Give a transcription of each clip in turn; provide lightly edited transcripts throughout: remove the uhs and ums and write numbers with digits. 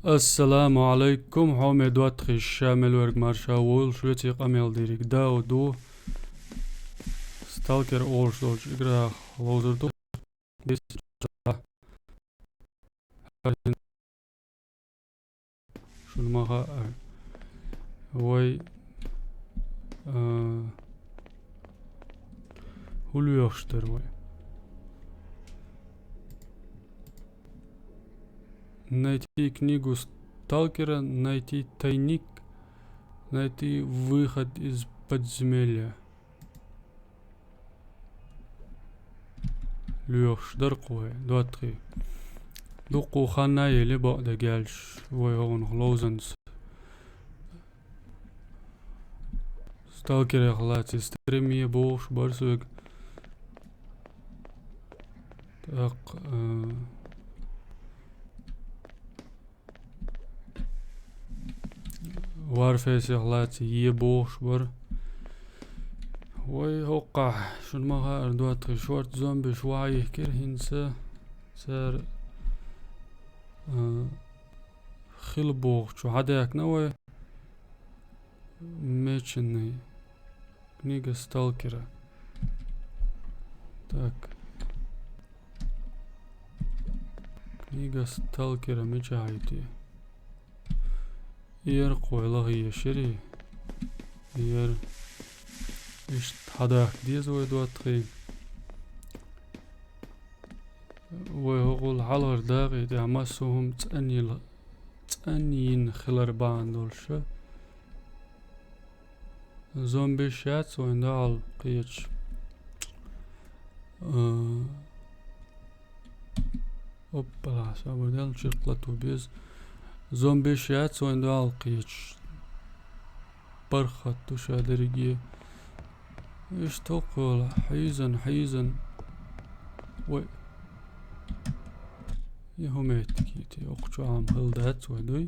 السلام عليكم حامد واتخي الشامل ورق مارشا وول شويتي قميل ديريك داو دو ستالكر اول شدولش اقرا لوزر دو بيس شو المغا وي هلو يخشتر وي найти книгу сталкера, найти тайник, найти выход из подземелья. Лёш, даркوي, 2-3. دوقو خانا يلي بعد جالش ويهون خلوزنس. ستالكر خلاتي ستريمي بوش برسوك. تاق وارفيس خلاتي يبوش بر. وي هوقع شون مغا اردوات شورت زومبي شوعي كرهنسا سار خلبوغ شو عداك نوي ميتشني كنيجا ستالكرا так كنيجا ستالكرا مجايتي يرقوي لغي شري ير إيش حداك ديزوي دواتخي ويهقول حلغر داغي تعمسهم تأنين خلر بان دولش زومبي شات وين دال قيتش اوبلا سابردال شرقلتو بيز زومبي شات وين دال قيتش برخت تشادرجي ايش تقول حيزن وي يهمت كيتي اقشو عام هلدات ودوي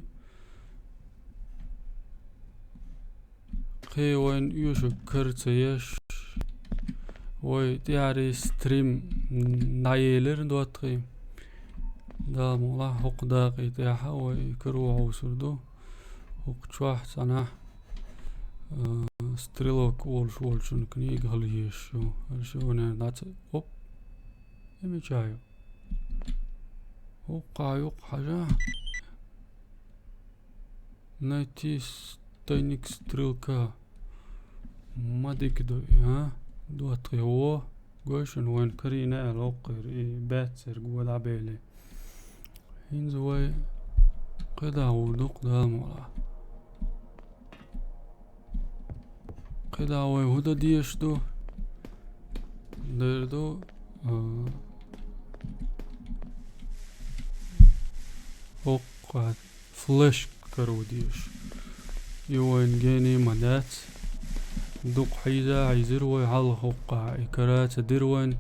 قي وين يوشو كرتيش وي تياري ستريم نايلر دواتخي دا مولا حق داقي تياحا وي كروعو سردو اقشو احسنا ستريلوك والشون كنيق هليشو هلشونا دات اوب امي جايو وقع حاجة найти тайник стрелка ماديك دو ها دو اتريو قوشن وين كرينا الوقر باتسر قوة عبيلي هنزوي قدا ودوق دالمولا قدا ويهودا ديش دو دردو وقعد فلاش كروديش يوين جيني مدات دوق حيزة عيزر ويحلق وقع إكرات ديروين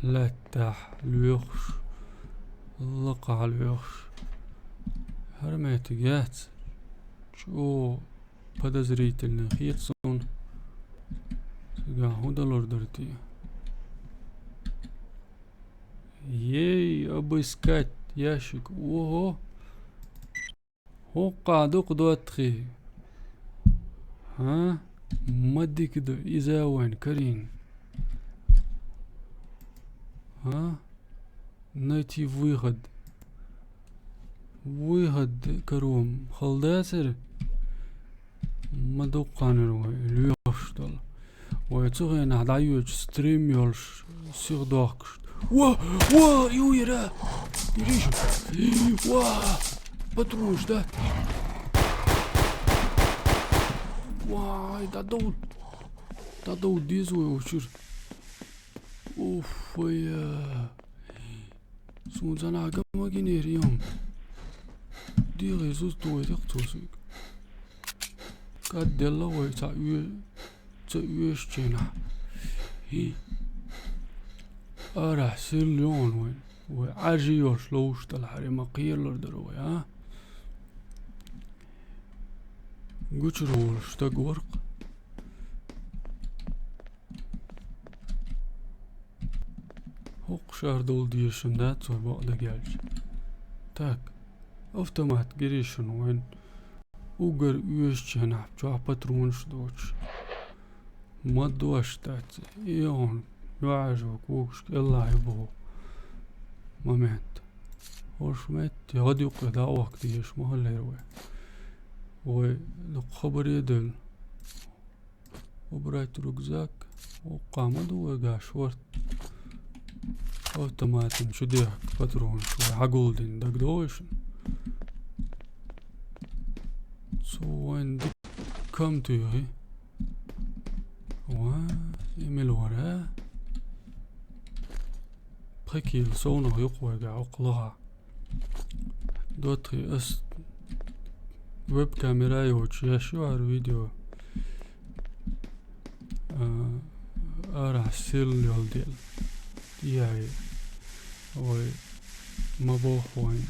لا تح الويخش لقع الويخش هرميت جات شو بدزريت النخيط صون سيقا هودا لوردرتي ей обыскать ящик. Ого. Хока دوق دواتخي. ها مدك دو إزاوين كرين. ها найти выход كروم خلداسر مدوقان روي ليوشتل ويتوغين عدايوش ستريم يولش سيغ دوكش وا يويرا يريشو وا بتروش ده واي دا دول ديزوي وشير اوف يا سونزانا قما جينيريوم دي غيزوز دوي تقتوسيك قد دلا وي تأيوش جينا راح سيليون وين وعاجيوش لوش تلحري مقير لردروي ها قوشروش تاق ورق Hochschar dol diyeşim dat so ba'da gelç. Tak. Автомат girişin وين ugar üyeşçen apça patron şdoç. ما دوش تات يون يعجبك وش الله يبغى ما مات وش مات يغدي يقضى وقت يش ما هلا يروي والخبر يدل وبرايت ركزاك وقامد وقاش ورت اوتوماتن شو ديك باترون شو عقولدين دك دوش سو وين دك كم تيغي يميل وراه بخيكيل صونو يقوى عقلها دوتري است ويب كاميرا يوتشيشو على الفيديو ارح سيل يول ديل دياي وي مبوخ وين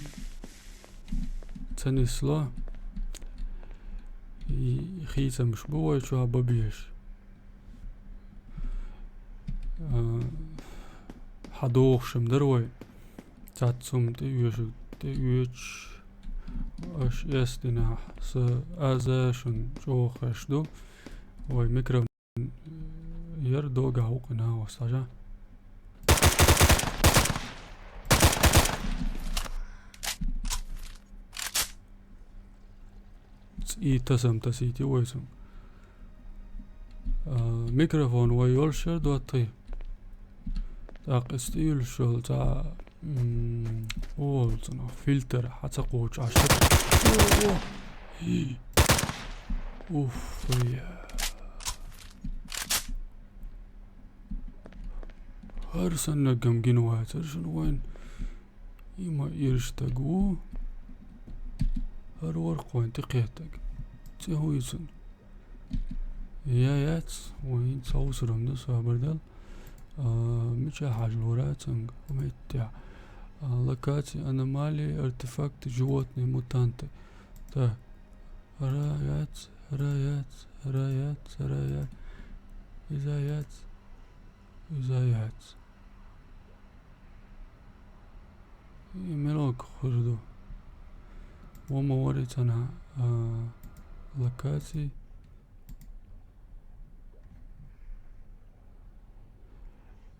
تنسلا خيسة مش بوي شو ببيش حدوخشم دروي تاتسوم تيوش اش يستنا س ازاشن شوخشدو وي ميكرو يردو قاوقنا وساجا اي تسم تسيتي ويسم ميكروفون ويولشر دوتي تاق استيل شول تا اولتنا فلتر حتى قوش عشر اوف يا هرسنا قم جنوات هرشن وين يما يرشتقو هر ورق وين تقيتك تيهو يسن يات وين تصوصرهم دو سابردل مش حاجة الوراتنج وميتع لكاتي أنمالي ارتفاكت جواتني موتانتي تا رايات رايات رايات رايات إزايات إزايات يملوك خردو وما وريتنا لكاتي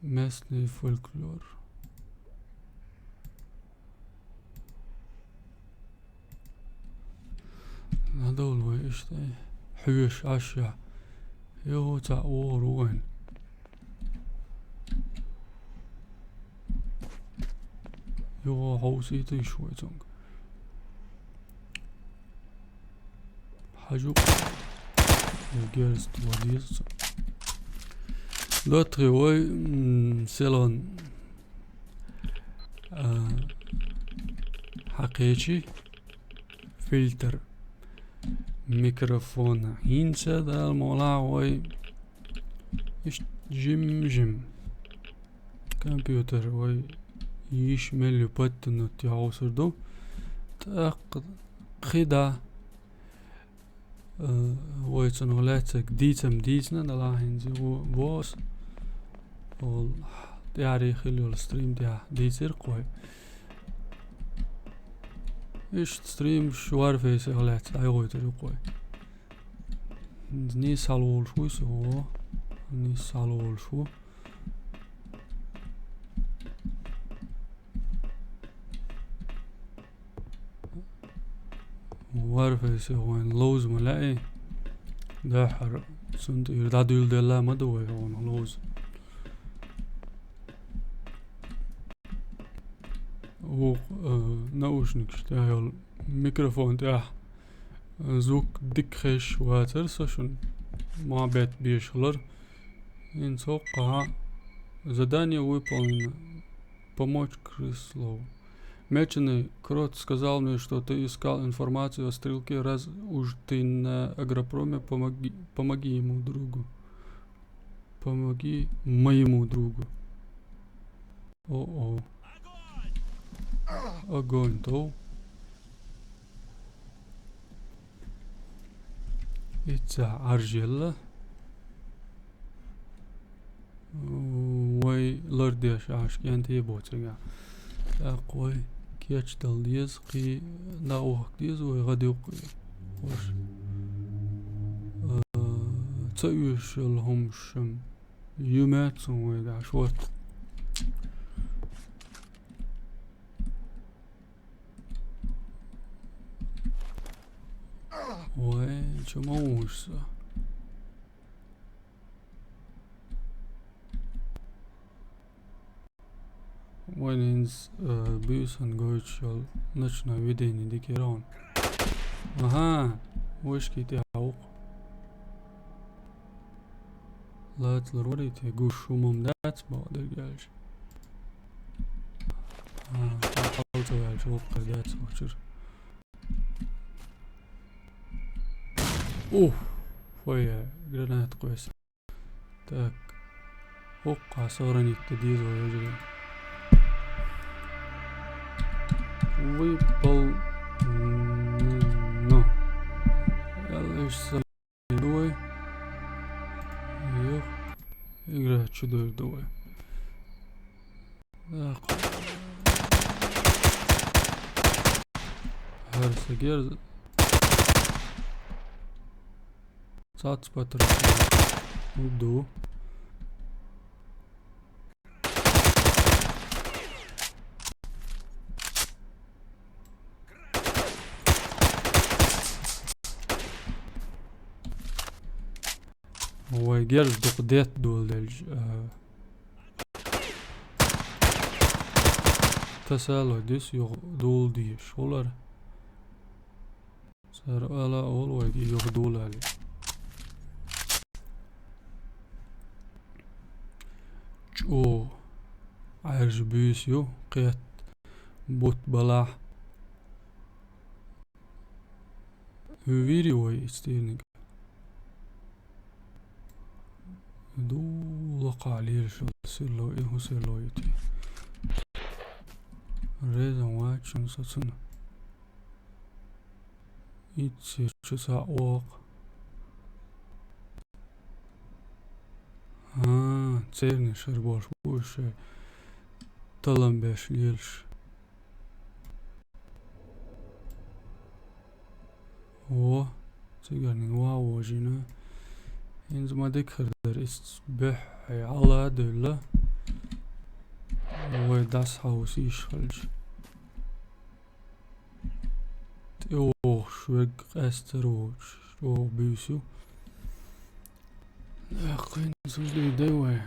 местный фольклор. هذول ويش حيش أشياء يهو تعور وين يهو حوسيتي شوي تونغ حاجوك يجلس توديس L'autre ouais سيلون حقيقي فلتر ميكروفون هينسا دا المولا وي ايش جم كمبيوتر وي يشمل يبطن تيعوصر دو تاق خدا وي تنغلاتك ديتم ديتنا دلا هنزي بوس وال دياري خلو الستريم ديا ديتر قوي ايش ستريم شوار فيسي غلات ايغوي تري قوي ني سالول شو سو ني سالول شو وارفيسي وين لوز ملاقي داحر سنت يردادو يلدلا مدوي هون لوز و ناوشنك شتاهل ميكروفون تاع زوك ديكخش واتر سشن ما بيت بيشلر инсоқа задание выполнено. Помочь Крыслову. Меченый Крот сказал мне, что ты искал информацию о стрелке, раз уж ты на агропроме, помоги ему другу. Помоги моему другу. О-о. Огонь, то. إتسع أرجل وي لرديش عاش كانتي بوتشا أقوي كياتش دالديز قي ناوه ديز وغادي وش تأيش لهم شم يومات ويدا شوت وين شموش وينز بيسن جوتشل نشنا فيديني ديكيرون اها وش كيتي عوق لا تلوري تيجوش شومم دات بقدر جالش حاولت على شوق دات وشر اوه ويا جرانات كويس تاك وقع صورني التديز ويجري ويبل نو يلا ايش سوي يوه يقرأ تشدور دوي هرسة جيرز سات سباتر ودو هو جيرز دقديت دول تسأل ديس يغدول دي شولر سر ألا أول ويجي يغدول عليه جو عرج بيسيو قيت بوت بلاح فيديو يستينك دو لقى عليه شو سيلو إيه سيلو يتي ريزن واتشن ساتسنا يتصير شسا واق تسيرني شربوش بوش طلم باش ليلش هو تيجرني واو وجينا إنز ما دكر در بح على دولة ويداس هاوس يشخلج اوه شوق استروش شو بيسو اخين زوجي دايوه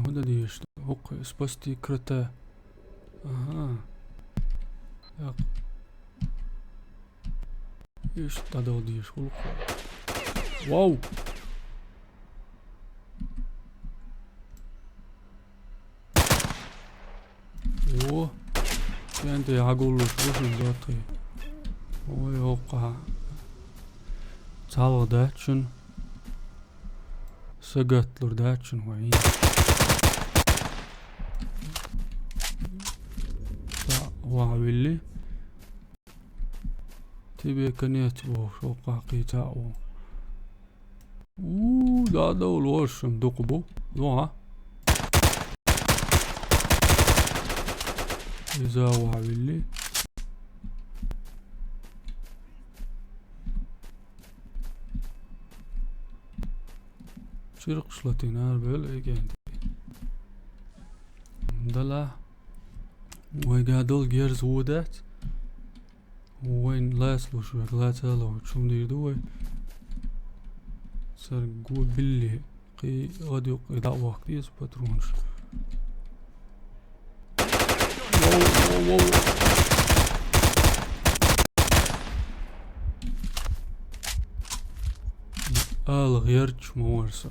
هذا ديش هوك سباستي كرتا اها ايش تدو ديش واو اوه كانت يعقول شوف الداتي ويوقع تعال داتشن سقط لور داتشن وعين وعويلي تبي كنيت وشوقع قيتاو دا دول وشم دقبو دوها إذا وعويلي شرق شلاتينار بل ايجاندي دلا ويقادول جيرز ودات وين لاسلو شو غلاتالو شو مدير دوي سر قول باللي قي غادي يدعوا قيس باترونش واو غيرتش مورسا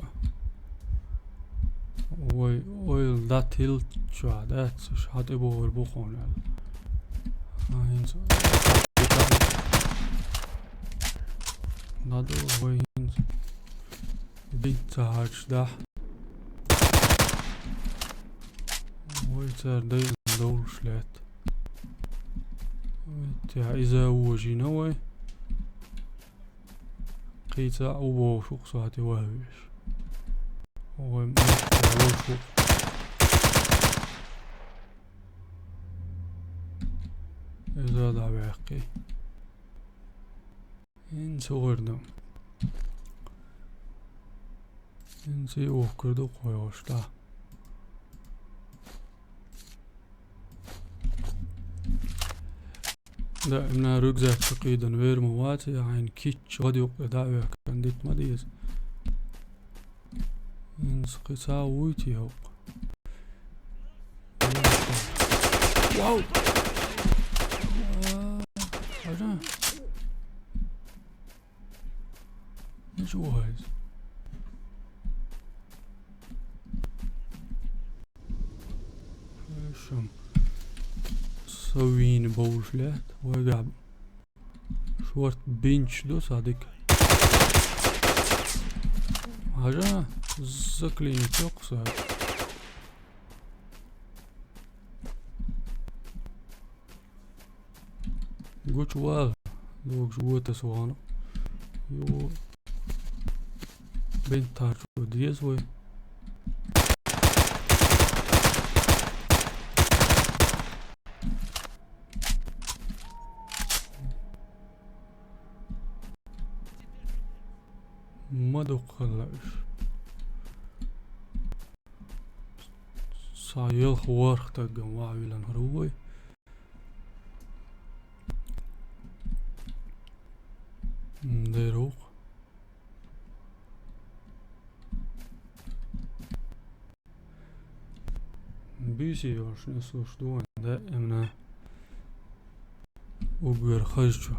وي دات هيل شو دات شات ابو البوخون هينز نادو وينز بيت هاتش ده ويتر دايز دول شلات تاع إذا وجينا وي قيتا أو شخصاتي وهوش ومشو إذا دعوقي إن صغرنا إن سيوه كردو قويوشتا دائما رجزة تقيدا غير مواتي عين كيتش غدي دعوة كان ديت مديز إن سقيسا ويتي هوق واو حاجة شو هاي شم سوين بولشلات وقع شورت بنش دو صادق حاجة زكليني تقصى قوش واغ لوك جوة سوانا يو بنت تارجو ديز وي ما دخلش سايل خوارخ تقن واعيلان هروي ديروق بيسي يورش نسوش دوان دائما وقر خرجوا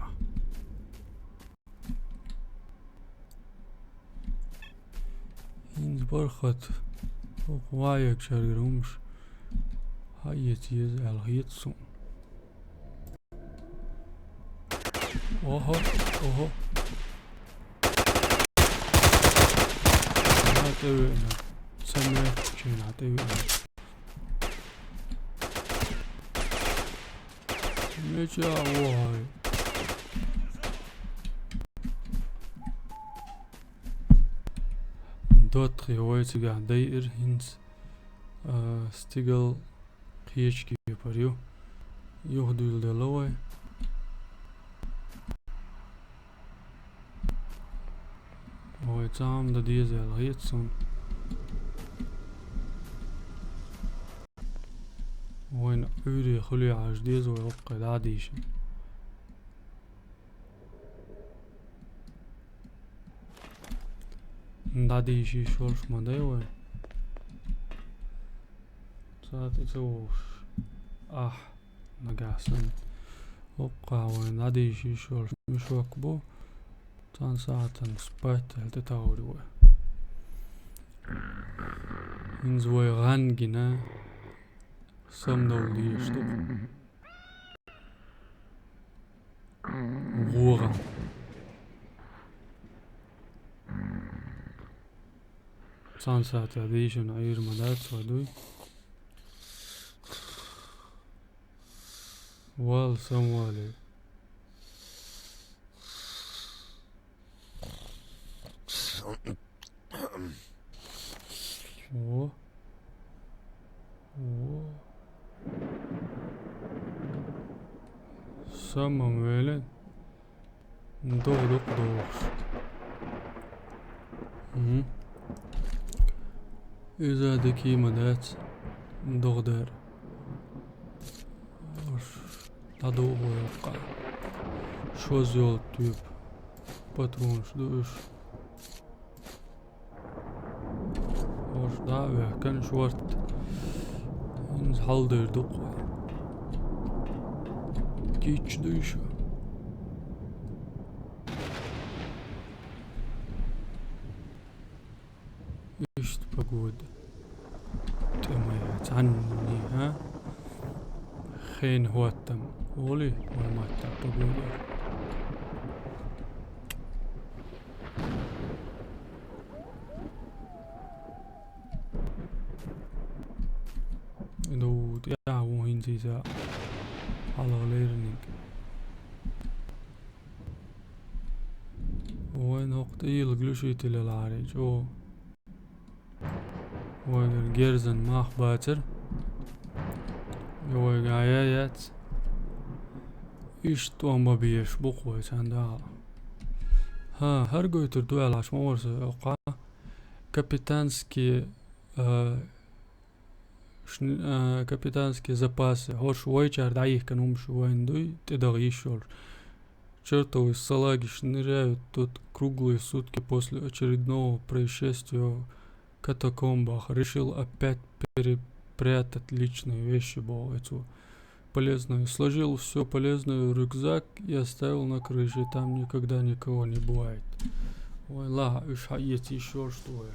إنز برخت وقوايك شريرومش هايت يزعل هيتصون اوهو اوهو نعطيونا سمع شي نعطيونا ميجا وهاي دوت خيواتي قاعد داير هنس ستيغل قيشكي بريو يهدو الدلوي هو يتعام دا ديزي الغيتسون وين عوري خلي عجديز ويبقى دعديشن دعديشي شورش مدايوي ساتي توش نقاسن وقع وين دعديشي شورش مش وكبو تان ساعتن سبات هلتتاوري إنزوي غانجنا سمدول يشتق غورا تان ساعت عديشن عير مدات سودوي وال سموالي سمم ويلن ندوق إذا دكي مدات ندوق دار تدوق ويبقى شو زيول تيوب باترون شدوش وش دعوة كان شورت إنز حالدر دوق كيتش دوشو إيش تبقود تميت عني ها خين هو التم ولي وما تبقود دود يعو هنزيزا على غليرنك وين وقت يلقلو شيتي للعريج Oiler gerzen mach bater. Oy gayet. İşte ama bir iş bu koy sen daha. Ha her götür duelaş mı varsa oqa. Kapitanski капитанские запасы. Хош уйчар да их канум шуайндуй, ты да еще. Чертовы салаги шныряют тут круглые сутки после очередного происшествия в катакомбах. Решил опять перепрятать личные вещи, эту полезную. Сложил все полезное в рюкзак и оставил на крыше. Там никогда никого не бывает. Ой, ла, уж есть еще что.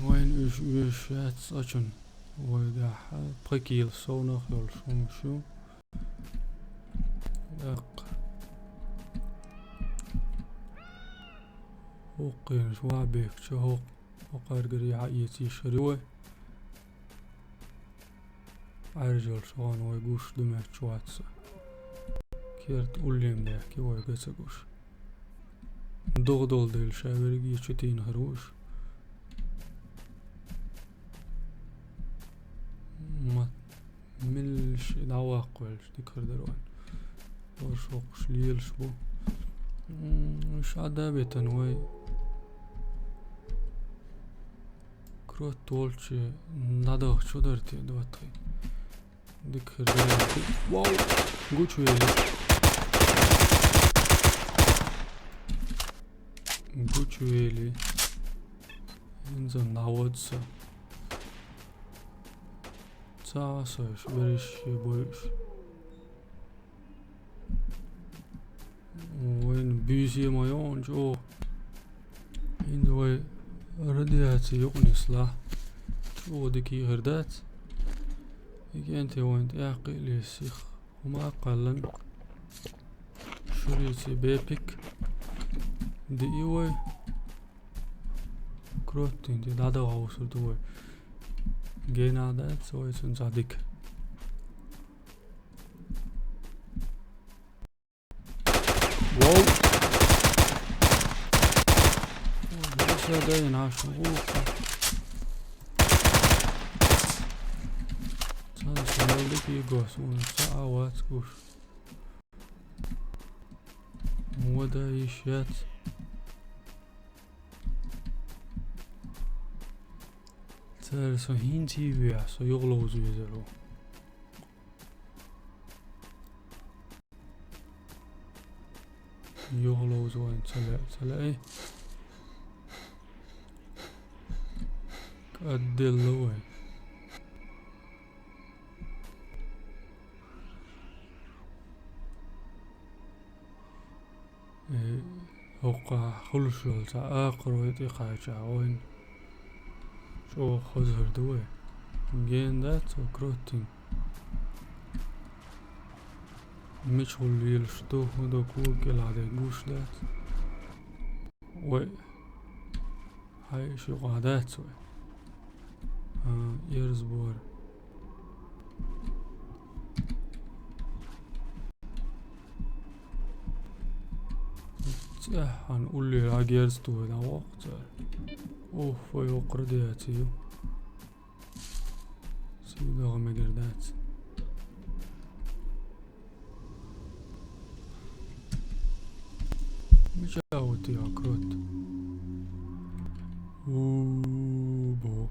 Вайн уж очень. Ой, да, прикил, сонах, шумшу. Hoqin شوابك شهوق وقار قريعة يتي شريوه عرجل شوان ويقوش دمه شواتسا كيرت أوليم ده كي ويقسقوش دغدول ديل شابرقي شتين هروش ما ملش دعواق والش ديكر دروان وشوق شليل شبو مش عدابة وي كروت تولشي نادو شدرتي دوتي ديكر دروان واو Gucci инза наводса цасаш вериши боиш وين بيسي مايون جو إنه رديات يقني صلاح شو دكي هردات يجي أنت وين تعقل السيخ وما أقلن شريتي بيبك دي إيوه كروتين دي دادا وعوصر دوه جينا دات سوي سنزادك واو لسه داين عشوقة سنسا لك يقوس ونساعة واتكوش ودا يشيات så hin til vi så jordlås vi så då. Jordlås var en salai. Kaddello. وقع خلص آخر ويتقع جاوين شو خزر دوي جين دات وكروتين مشغول يلشتو هدو كوك العادي قوش دات وي هاي شو قعدات وي يرزبور هنقول لي عجزتو هنا وقت اوف ويقر دياتيو سيدو غمي قردات مجاوتي عكروت اوبو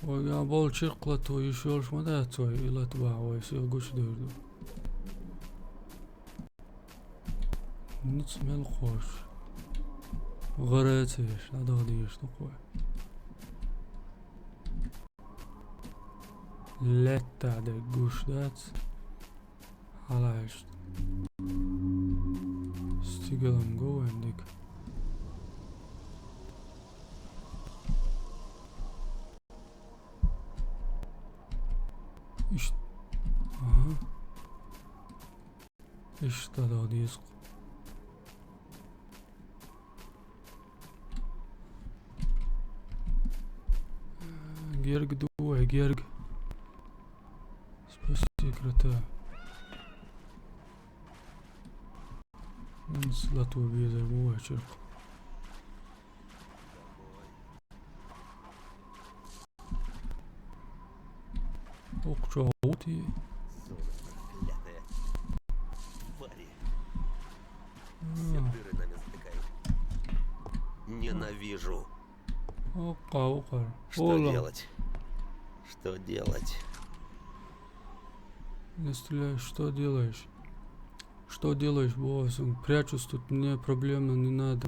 ويا بول شقلت ويشولش مدات وي إلا تباع ويسير قوش ديردو نتسمع الخوش غراتيش هذا غديش تقوى لا تعدي قوش دات على عشت استيقلم قوة عندك ايش هذا يسق جيرق دوه جيرق سبس سيكرتا золотую визу вечер. Ох, что ты? Проклятая. Твари. Все дыры нами затыкают. Ненавижу. Ока. Что делать? Что делать? Не стреляй, что делаешь? Что делаешь, босс? Прячусь тут, мне проблемно не надо,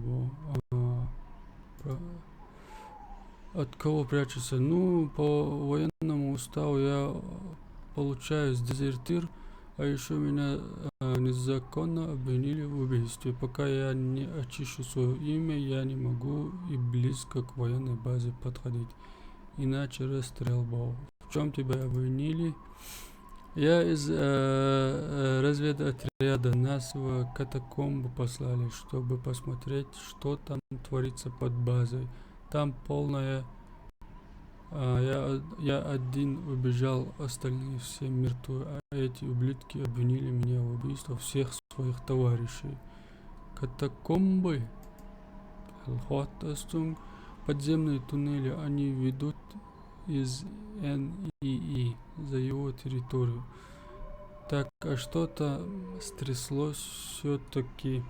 От кого прячешься? Ну, по военному уставу я получаюсь дезертир, а еще меня незаконно обвинили в убийстве. Пока я не очищу свое имя, я не могу и близко к военной базе подходить. Иначе расстрел. В чем тебя обвинили? Я из разведотряда. Нас в катакомбу послали, чтобы посмотреть, что там творится под базой. Там полная... я один убежал, остальные все мертвы, а эти ублюдки обвинили меня в убийстве всех своих товарищей. Катакомбы? Подземные туннели, они ведут из НИИ за его территорию. Так, а что-то стряслось все-таки.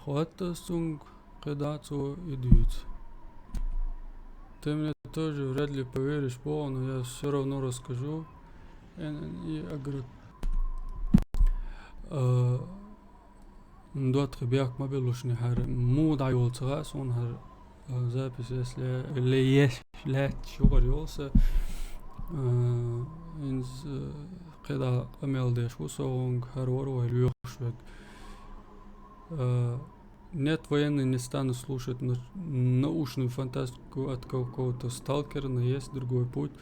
Хватасунг кедацу идут. Ты мне тоже вряд ли поверишь, но я все равно расскажу. НИИ агрот. Ндот бяк мобилушни хар муд айолцага сон хар запись если лееш лет шугар yolsa инз кеда амелдеш усонг харор ой люшвек. Нет, военные не станут слушать научную фантастику от какого-то сталкера, но есть другой путь.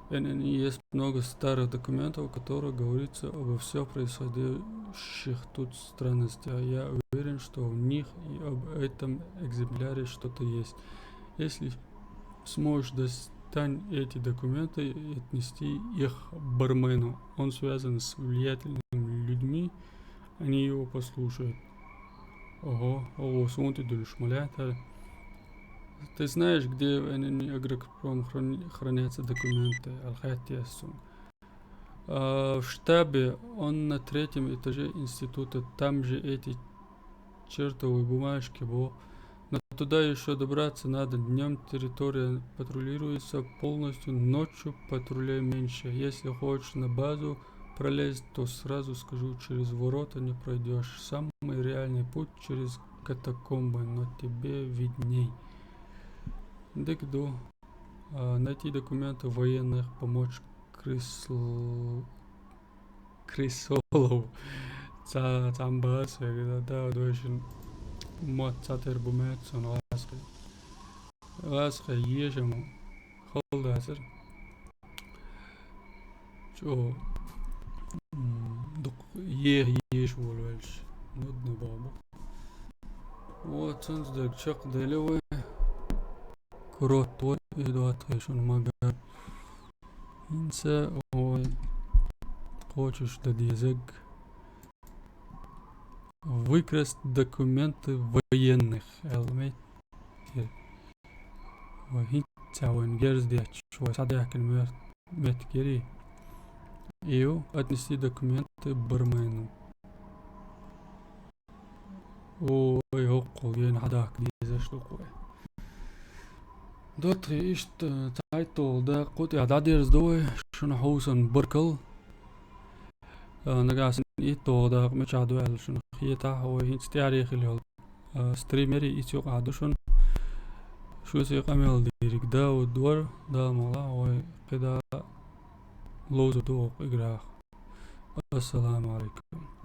Есть много старых документов, в которых говорится обо всех происходящих тут странностях. Я уверен, что в них и об этом экземпляре что-то есть. Если сможешь достань эти документы и отнести их бармену. Он связан с влиятельными людьми, они его послушают. Ого, сунты дульшмалята. Ты знаешь, где в Агропром хранятся документы? В штабе, он на 3-м этаже института, там же эти чертовые бумажки, но туда еще добраться надо. Днем территория патрулируется полностью, ночью патрулей меньше. Если хочешь на базу пролезть, то сразу скажу, через ворота не пройдешь. Самый реальный путь через катакомбы, но тебе видней. Дегду. Найти документы военных, помочь Крисолов. Цамбас, да, дойшин. Мот цатер бумет, сон ласка ежему. Холдасер. Чо. Еш волвельш. Нудно баба. Вот, сонздак чак делевой. Крот идуатришон мага. Инса ой. Хочешь да язык. Выкрасть документы военных. Элмейт. Вахитсауэн герздяч. Садякин меткери. И отнести документы бармену. Ой, окол, я надак за штуку. Дотри ишт тайтл да قطع داديرز دوي شنو حوسن بركل نقاسن إيتو دا مشاهدو على شنو خيتا هو هينس تاريخ اللي ستريمري إيتو قادشون شو سيق أمل ديرك دا ودور دا مولا هو قدا لوزو دوق إقراخ. السلام عليكم.